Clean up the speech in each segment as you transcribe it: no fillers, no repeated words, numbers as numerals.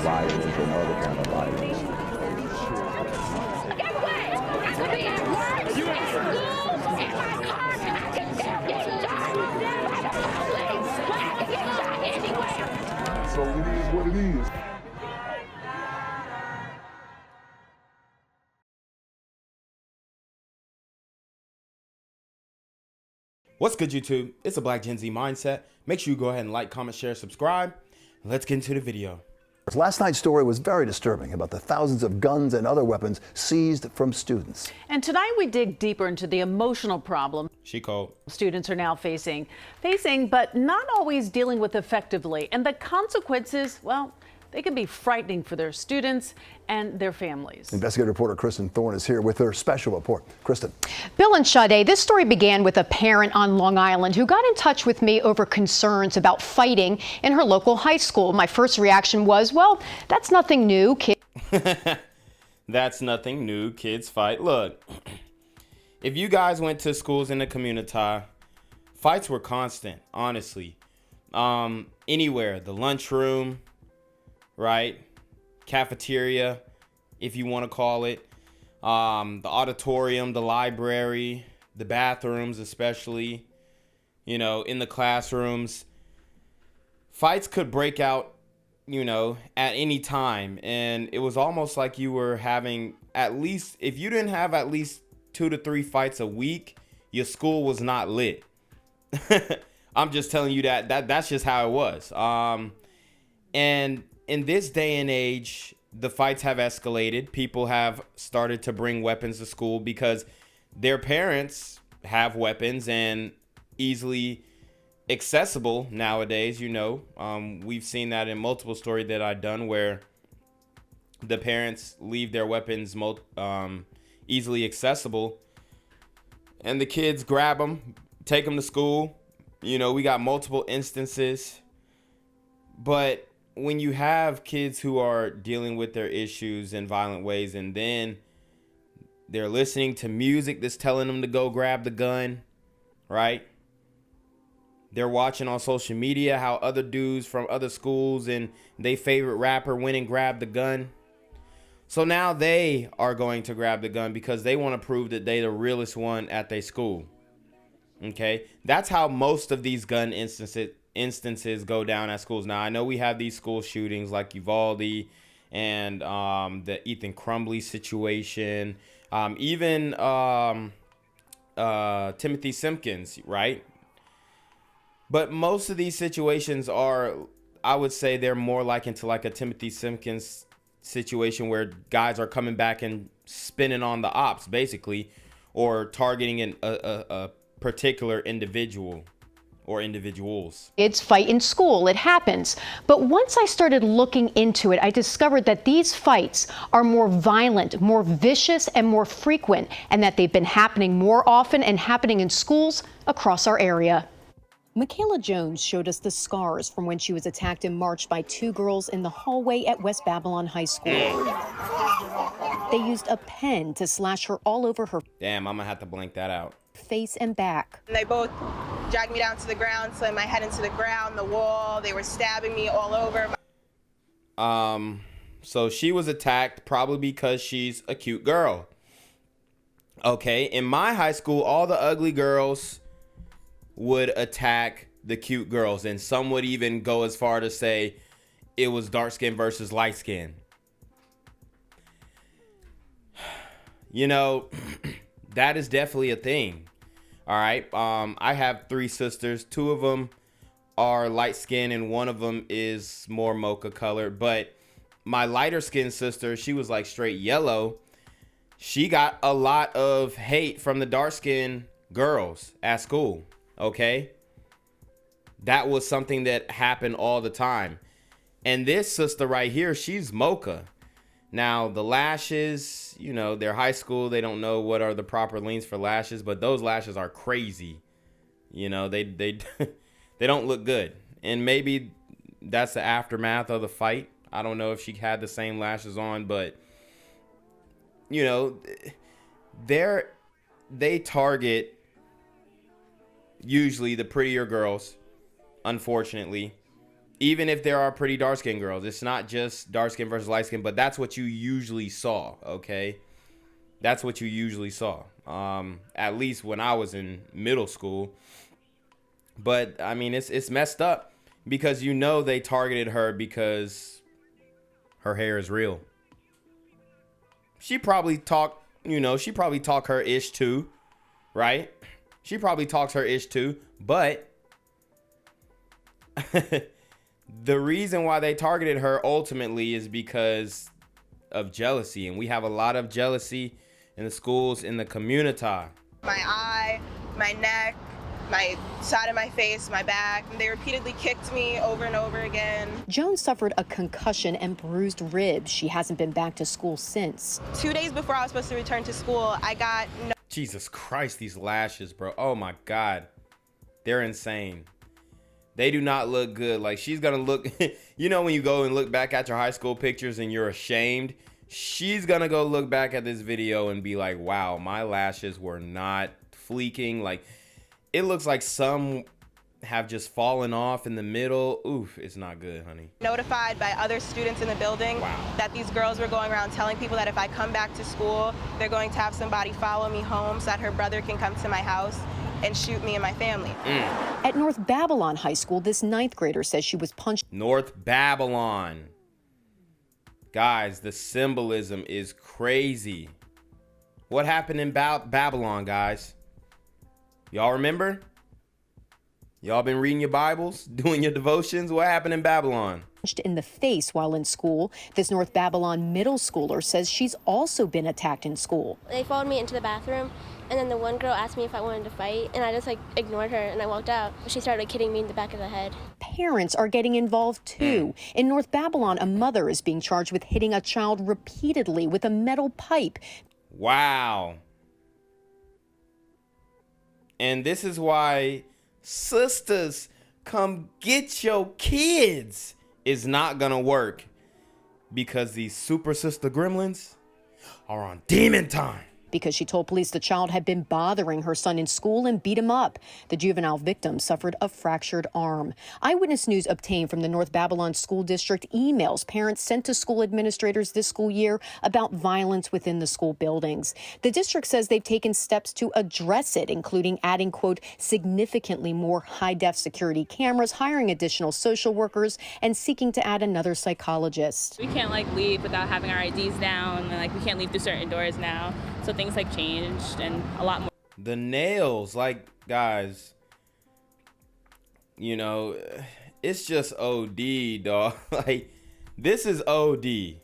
violence and other kind of violence. Get away! I could be at work, at school, in my car, I can still get shot by the police, but I can get shot anywhere. So it is what it is. What's good, YouTube? It's a Black Gen Z Mindset. Make sure you go ahead and like, comment, share, subscribe. Let's get into the video. Last night's story was very disturbing about the thousands of guns and other weapons seized from students. And tonight we dig deeper into the emotional problem She called. students are now facing, but not always dealing with effectively. And the consequences, well, they can be frightening for their students and their families. Investigative reporter Kristen Thorne is here with her special report. Kristen. Bill and Sade, this story began with a parent on Long Island who got in touch with me over concerns about fighting in her local high school. My first reaction was, well, that's nothing new. That's nothing new. Kids fight. Look, if you guys went to schools in the community, fights were constant, honestly. Anywhere, the lunchroom, right? Cafeteria, if you want to call it, the auditorium, the library, the bathrooms, especially, you know, in the classrooms. Fights could break out, you know, at any time. And it was almost like you were having at least, if you didn't have at least 2 to 3 fights a week, your school was not lit. I'm just telling you that's just how it was. And in this day and age, the fights have escalated. People have started to bring weapons to school because their parents have weapons and easily accessible nowadays. You know, we've seen that in multiple stories that I've done where the parents leave their weapons easily accessible and the kids grab them, take them to school. You know, we got multiple instances, but when you have kids who are dealing with their issues in violent ways and then they're listening to music that's telling them to go grab the gun, right? They're watching on social media how other dudes from other schools and their favorite rapper went and grabbed the gun. So now they are going to grab the gun because they want to prove that they're the realest one at their school. Okay? That's how most of these gun instances go down at schools. Now, I know we have these school shootings like Uvalde and the Ethan Crumbley situation, even Timothy Simpkins, right? But most of these situations are, I would say they're more like into like a Timothy Simpkins situation where guys are coming back and spinning on the ops, basically, or targeting a particular individual or individuals. Kids fight in school, it happens. But once I started looking into it, I discovered that these fights are more violent, more vicious, and more frequent, and that they've been happening more often and happening in schools across our area. Michaela Jones showed us the scars from when she was attacked in March by 2 girls in the hallway at West Babylon High School. They used a pen to slash her all over her Damn, I'm gonna have to blank that out. face and back. They both dragged me down to the ground, slammed my head into the ground, the wall. They were stabbing me all over. So she was attacked probably because she's a cute girl. Okay, in my high school, all the ugly girls would attack the cute girls, and some would even go as far to say it was dark skin versus light skin. You know, that is definitely a thing. All right. I have 3 sisters. 2 of them are light skinned and one of them is more mocha colored. But my lighter skinned sister, she was like straight yellow. She got a lot of hate from the dark skinned girls at school. Okay. That was something that happened all the time. And this sister right here, she's mocha. Now, the lashes, you know, they're high school. They don't know what are the proper lengths for lashes, but those lashes are crazy. You know, they they don't look good. And maybe that's the aftermath of the fight. I don't know if she had the same lashes on, but, you know, they target usually the prettier girls, unfortunately. Even if there are pretty dark-skinned girls, it's not just dark-skinned versus light-skinned, but that's what you usually saw, okay? That's what you usually saw, at least when I was in middle school. But, I mean, it's messed up because you know they targeted her because her hair is real. She probably talk, you know, she probably talk her ish too, right? She probably talks her ish too, but the reason why they targeted her ultimately is because of jealousy. And we have a lot of jealousy in the schools, in the community. My eye, my neck, my side of my face, my back. They repeatedly kicked me over and over again. Joan suffered a concussion and bruised ribs. She hasn't been back to school since. 2 days before I was supposed to return to school, I got Jesus Christ, these lashes, bro. Oh my God. They're insane. They do not look good. Like, she's gonna look, you know, when you go and look back at your high school pictures and you're ashamed, she's gonna go look back at this video and be like, wow, my lashes were not fleeking. Like, it looks like some have just fallen off in the middle. Oof, it's not good, honey. Notified by other students in the building that these girls were going around telling people that if I come back to school, they're going to have somebody follow me home so that her brother can come to my house and shoot me and my family. At North Babylon High School, this 9th grader says she was punched. North Babylon. Guys, the symbolism is crazy. What happened in Babylon, guys? Y'all remember? Y'all been reading your Bibles, doing your devotions? What happened in Babylon? In the face while in school. This North Babylon middle schooler says she's also been attacked in school. They followed me into the bathroom, and then the one girl asked me if I wanted to fight, and I just ignored her and I walked out. She started hitting me in the back of the head. Parents are getting involved too. In North Babylon, a mother is being charged with hitting a child repeatedly with a metal pipe. Wow. And this is why sisters, come get your kids is not gonna work, because these super sister gremlins are on demon time. Because she told police the child had been bothering her son in school and beat him up. The juvenile victim suffered a fractured arm. Eyewitness News obtained from the North Babylon School District emails parents sent to school administrators this school year about violence within the school buildings. The district says they've taken steps to address it, including adding, quote, significantly more high-def security cameras, hiring additional social workers, and seeking to add another psychologist. We can't leave without having our IDs down, and we can't leave through certain doors now. So things changed and a lot more. The nails, guys, you know, it's just OD, dog. This is OD.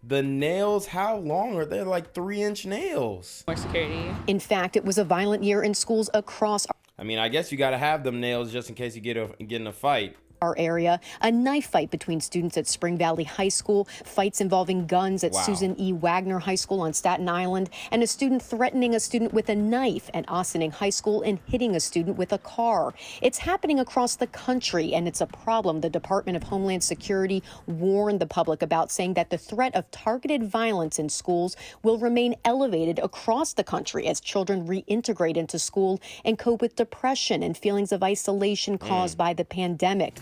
The nails, how long are they? 3-inch nails. More security. In fact, it was a violent year in schools across. I mean, I guess you got to have them nails just in case you get in a fight. Our area, a knife fight between students at Spring Valley High School, fights involving guns at Susan E. Wagner High School on Staten Island, and a student threatening a student with a knife at Ossining High School and hitting a student with a car. It's happening across the country, and it's a problem the Department of Homeland Security warned the public about, saying that the threat of targeted violence in schools will remain elevated across the country as children reintegrate into school and cope with depression and feelings of isolation caused by the pandemic.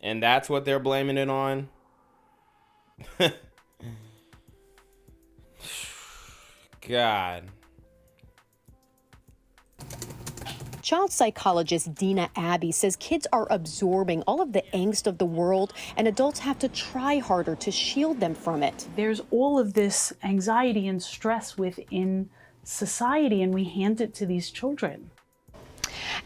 And that's what they're blaming it on? God. Child psychologist Dina Abbey says kids are absorbing all of the angst of the world, and adults have to try harder to shield them from it. There's all of this anxiety and stress within society, and we hand it to these children.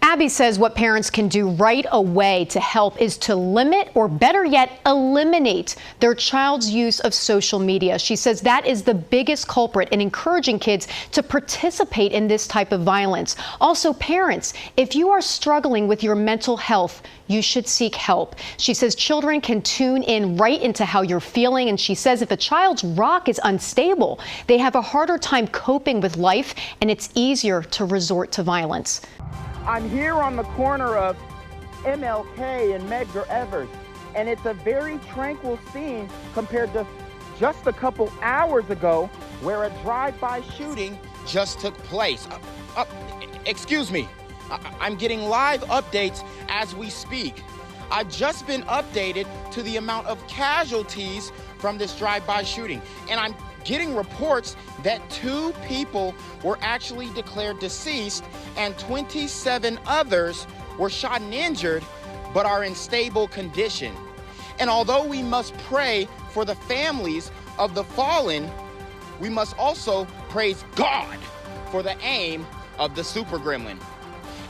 Abby says what parents can do right away to help is to limit, or better yet, eliminate their child's use of social media. She says that is the biggest culprit in encouraging kids to participate in this type of violence. Also, parents, if you are struggling with your mental health, you should seek help. She says children can tune in right into how you're feeling, and she says if a child's rock is unstable, they have a harder time coping with life, and it's easier to resort to violence. I'm here on the corner of MLK and Medgar Evers, and it's a very tranquil scene compared to just a couple hours ago where a drive-by shooting just took place. Excuse me, I'm getting live updates as we speak. I've just been updated to the amount of casualties from this drive-by shooting, and I'm getting reports that 2 people were actually declared deceased and 27 others were shot and injured but are in stable condition. And although we must pray for the families of the fallen, we must also praise God for the aim of the super gremlin.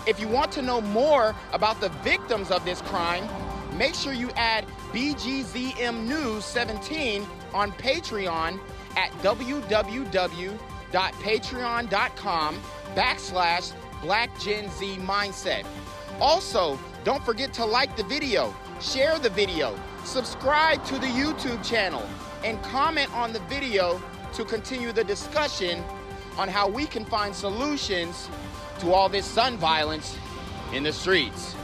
If you want to know more about the victims of this crime, make sure you add BGZM News 17 on Patreon at www.patreon.com/blackgenzmindset. Also, don't forget to like the video, share the video, subscribe to the YouTube channel, and comment on the video to continue the discussion on how we can find solutions to all this gun violence in the streets.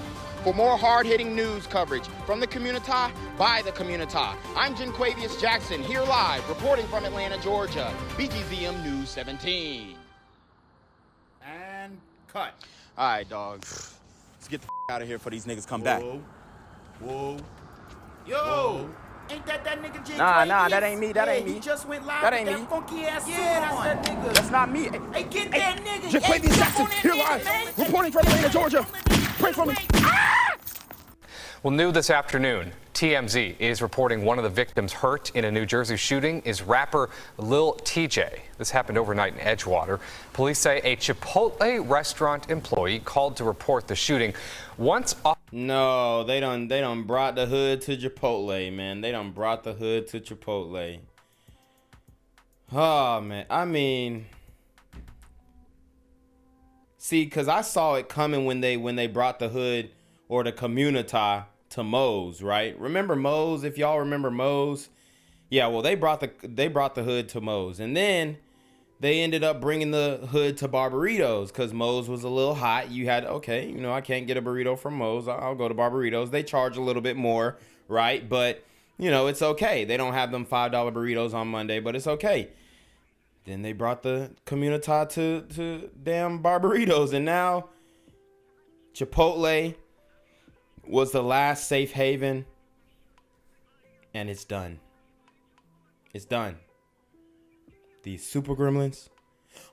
For more hard-hitting news coverage from the community, by the community, I'm Janquavius Jackson, here live, reporting from Atlanta, Georgia, BGZM News 17. And cut. All right, dogs. Let's get the out of here before these niggas come back. Whoa. Yo! Whoa. Ain't that nigga J? Nah, that ain't me. That ain't me. He just went live That with ain't that me. funky ass suit That's on. that nigga. That's not me. Hey, get that nigga. Janquavius Jackson, here live, reporting from Atlanta, Georgia. Pray for me. Well, new this afternoon, TMZ is reporting one of the victims hurt in a New Jersey shooting is rapper Lil Tjay. This happened overnight in Edgewater. Police say a Chipotle restaurant employee called to report the shooting. No, they done brought the hood to Chipotle, man. They done brought the hood to Chipotle. Oh, man. I mean, see, because I saw it coming when they brought the hood or the community to Moe's, right? Remember Moe's? If y'all remember Moe's, yeah. Well, they brought the hood to Moe's, and then they ended up bringing the hood to Barbaritos because Moe's was a little hot. You had, okay, you know, I can't get a burrito from Moe's. I'll go to Barbaritos. They charge a little bit more, right? But you know, it's okay. They don't have them $5 burritos on Monday, but it's okay. Then they brought the community to damn Barbaritos, and now Chipotle was the last safe haven, and it's done. It's done. These super gremlins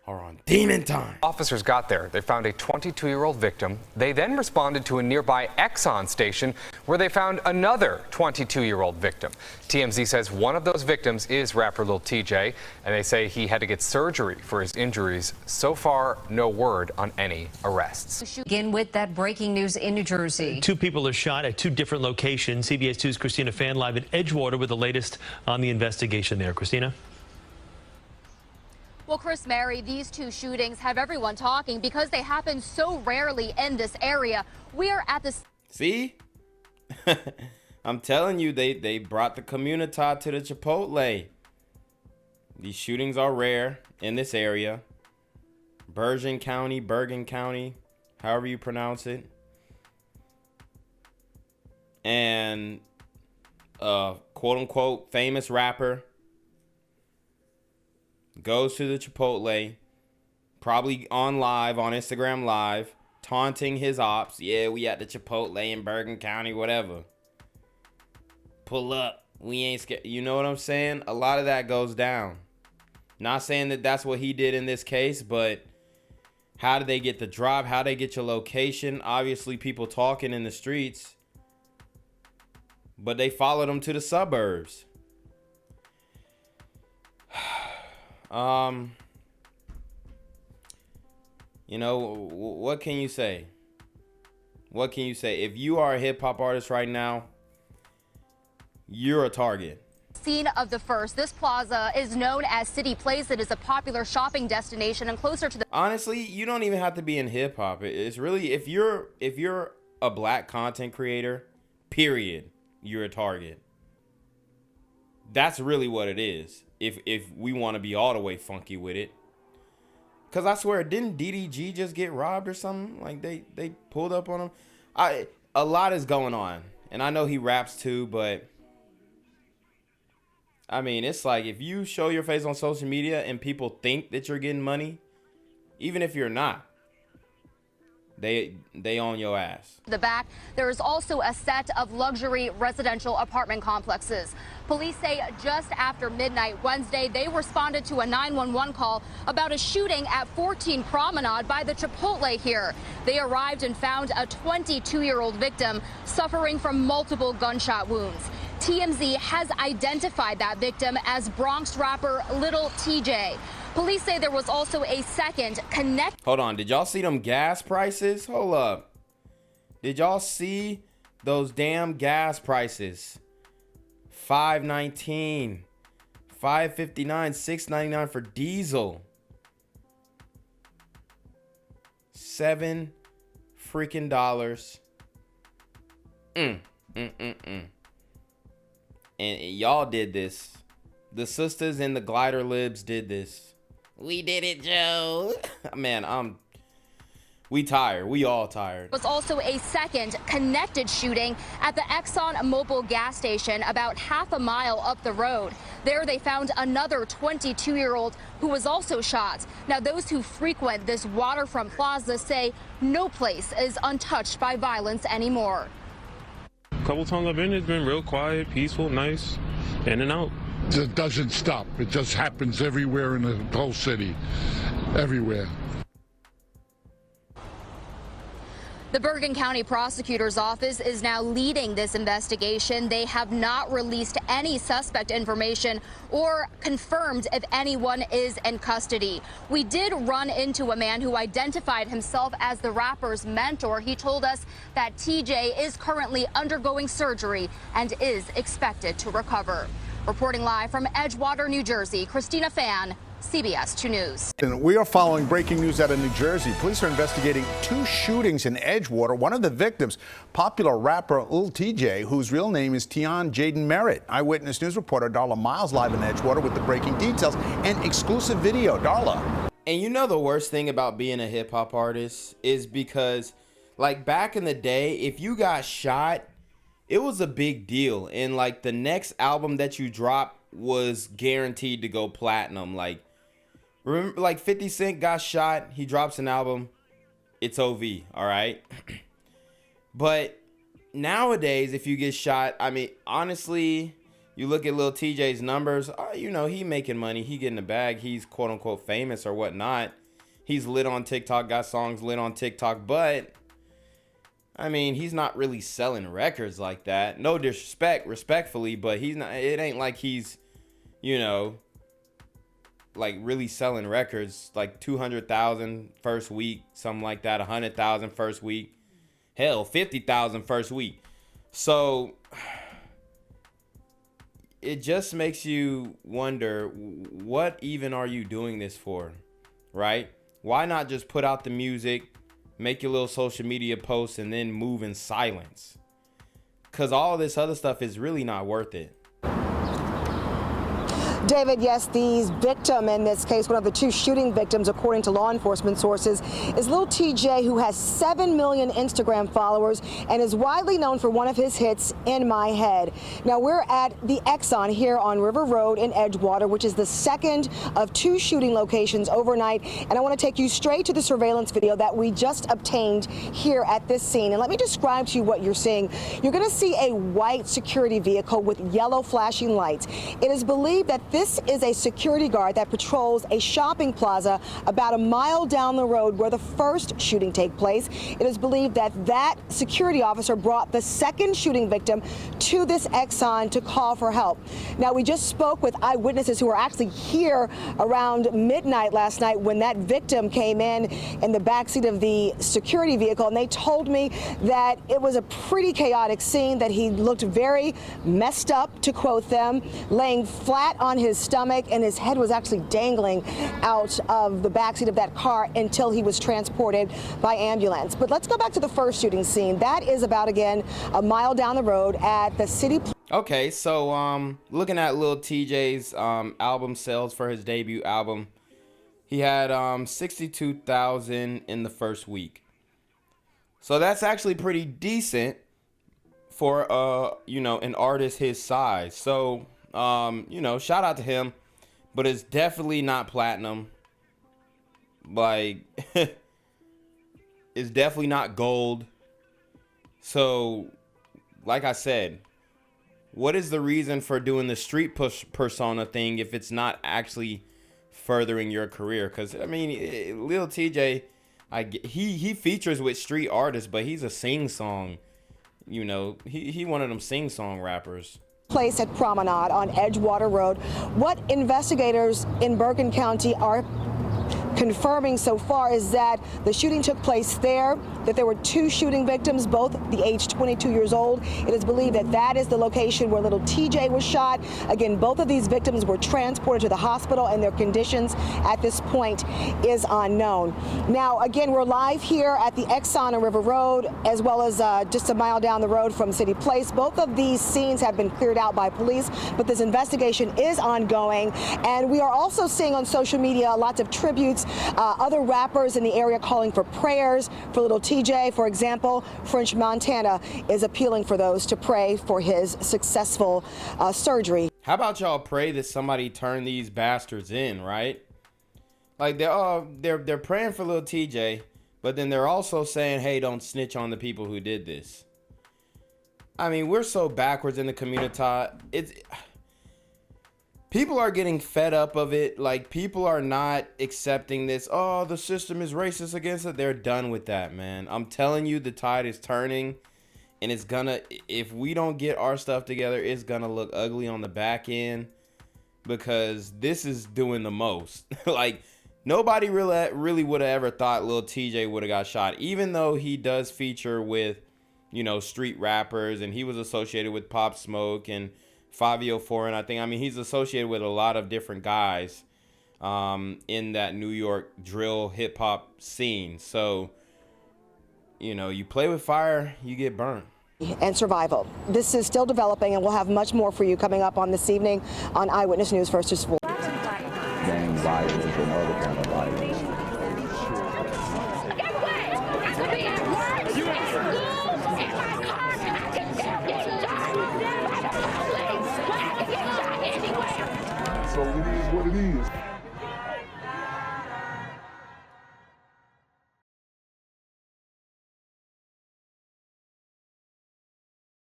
are on demon time. Officers got there. They found a 22-year-old victim. They then responded to a nearby Exxon station where they found another 22-year-old victim. TMZ says one of those victims is rapper Lil Tjay, and they say he had to get surgery for his injuries. So far, no word on any arrests. Begin with that breaking news in New Jersey. 2 people are shot at 2 different locations. CBS 2's Christina Fan live in Edgewater with the latest on the investigation there. Christina? Well, Chris, Mary, these 2 shootings have everyone talking because they happen so rarely in this area. We are at this. See? I'm telling you, they brought the community to the Chipotle. These shootings are rare in this area. Bergen County, however you pronounce it. And quote unquote famous rapper goes to the Chipotle, probably on Instagram Live, taunting his ops. Yeah, we at the Chipotle in Bergen County, whatever. Pull up. We ain't scared. You know what I'm saying? A lot of that goes down. Not saying that that's what he did in this case, but how did they get the drop? How did they get your location? Obviously, people talking in the streets, but they followed him to the suburbs. You know, what can you say? What can you say? If you are a hip hop artist right now, you're a target. Scene of the first. This plaza is known as City Place. It is a popular shopping destination and closer to the. Honestly, you don't even have to be in hip hop. It's really if you're a black content creator, period, you're a target. That's really what it is. If we want to be all the way funky with it. Cause I swear, didn't DDG just get robbed or something? Like they pulled up on him. A lot is going on. And I know he raps too, but I mean, it's like if you show your face on social media and people think that you're getting money, even if you're not, they on your ass. The back, there is also a set of luxury residential apartment complexes. Police say just after midnight Wednesday, they responded to a 911 call about a shooting at 14 Promenade by the Chipotle here. They arrived and found a 22-year-old victim suffering from multiple gunshot wounds. TMZ has identified that victim as Bronx rapper Lil Tjay. Police say there was also a second Hold on, did y'all see them gas prices? Hold up. Did y'all see those damn gas prices? $5.19, $5.59, $6.99 for diesel. $7 freaking dollars. And y'all did this. The sisters and the glider libs did this. We did it, Joe. Man, we tired. We all tired. Was also a second connected shooting at the Exxon Mobil gas station about half a mile up the road. There they found another 22-year-old who was also shot. Now, those who frequent this waterfront plaza say no place is untouched by violence anymore. A couple times I've been, it's been real quiet, peaceful, nice, in and out. It doesn't stop. It just happens everywhere in the whole city, everywhere. The Bergen County Prosecutor's Office is now leading this investigation. They have not released any suspect information or confirmed if anyone is in custody. We did run into a man who identified himself as the rapper's mentor. He told us that TJ is currently undergoing surgery and is expected to recover. Reporting live from Edgewater, New Jersey, Christina Fan, CBS 2 News. And we are following breaking news out of New Jersey. Police are investigating 2 shootings in Edgewater. One of the victims, popular rapper Lil Tjay, whose real name is Tion Jaden Merritt. Eyewitness News reporter Darla Miles live in Edgewater with the breaking details and exclusive video. Darla. And you know the worst thing about being a hip hop artist is because, like, back in the day, if you got shot, it was a big deal. And like the next album that you dropped was guaranteed to go platinum. Like, remember, like 50 Cent got shot, he drops an album, it's OV, all right? But nowadays, if you get shot, I mean, honestly, you look at Lil Tjay's numbers, you know, he making money, he getting a bag, he's quote unquote famous or whatnot. He's lit on TikTok, got songs lit on TikTok, but I mean, he's not really selling records like that. No disrespect, respectfully, but he's not, it ain't like he's, you know, like really selling records like 200,000 first week, something like that, 100,000 first week, hell, 50,000 first week. So it just makes you wonder, what even are you doing this for, right? Why not just put out the music, make your little social media posts, and then move in silence? Because all this other stuff is really not worth it. David, yes, the victim in this case, one of the 2 shooting victims, according to law enforcement sources, is Lil Tjay, who has 7 million Instagram followers and is widely known for one of his hits, In My Head. Now, we're at the Exxon here on River Road in Edgewater, which is the second of 2 shooting locations overnight. And I want to take you straight to the surveillance video that we just obtained here at this scene. And let me describe to you what you're seeing. You're going to see a white security vehicle with yellow flashing lights. It is believed that this is a security guard that patrols a shopping plaza about a mile down the road where the first shooting took place. It is believed that that security officer brought the second shooting victim to this Exxon to call for help. Now, we just spoke with eyewitnesses who were actually here around midnight last night when that victim came in the backseat of the security vehicle, and they told me that it was a pretty chaotic scene, that he looked very messed up, to quote them, laying flat on his stomach, and his head was actually dangling out of the backseat of that car until he was transported by ambulance. But let's go back to the first shooting scene. That is about, again, a mile down the road at the city. Okay, so looking at Lil Tjay's album sales for his debut album, he had 62,000 in the first week. So that's actually pretty decent for you know, an artist his size. So you know, shout out to him, but it's definitely not platinum. Like, is definitely not gold. So, like I said, what is the reason for doing the street push persona thing if it's not actually furthering your career? Because, I mean, Lil Tjay, he features with street artists, but he's a sing-song. You know, he one of them sing-song rappers. Place at Promenade on Edgewater Road. What investigators in Bergen County are confirming so far is that the shooting took place there, that there were 2 shooting victims, both the age 22 years old. It is believed that that is the location where Lil Tjay was shot. Again, both of these victims were transported to the hospital, and their conditions at this point is unknown. Now, again, we're live here at the Exxon on River Road, as well as just a mile down the road from City Place. Both of these scenes have been cleared out by police, but this investigation is ongoing. And we are also seeing on social media lots of tributes, other rappers in the area calling for prayers for Lil Tjay. For example, French Montana is appealing for those to pray for his successful surgery. How about y'all pray that somebody turn these bastards in, right? Like they're praying for Lil Tjay, but then they're also saying, hey, don't snitch on the people who did this. I mean, we're so backwards in the community. People are getting fed up of it. Like, people are not accepting this. Oh, the system is racist against it. They're done with that, man. I'm telling you, the tide is turning. And it's gonna, if we don't get our stuff together, it's gonna look ugly on the back end. Because this is doing the most. Like, nobody really would have ever thought Lil Tjay would have got shot. Even though he does feature with, you know, street rappers. And he was associated with Pop Smoke and Fabio Foreign, I think. I mean, he's associated with a lot of different guys in that New York drill hip hop scene. So, you know, you play with fire, you get burned. And survival. This is still developing, and we'll have much more for you coming up on this evening on Eyewitness News First is 4. Gang violence and other kind of violence. Anyway. So it is what it is.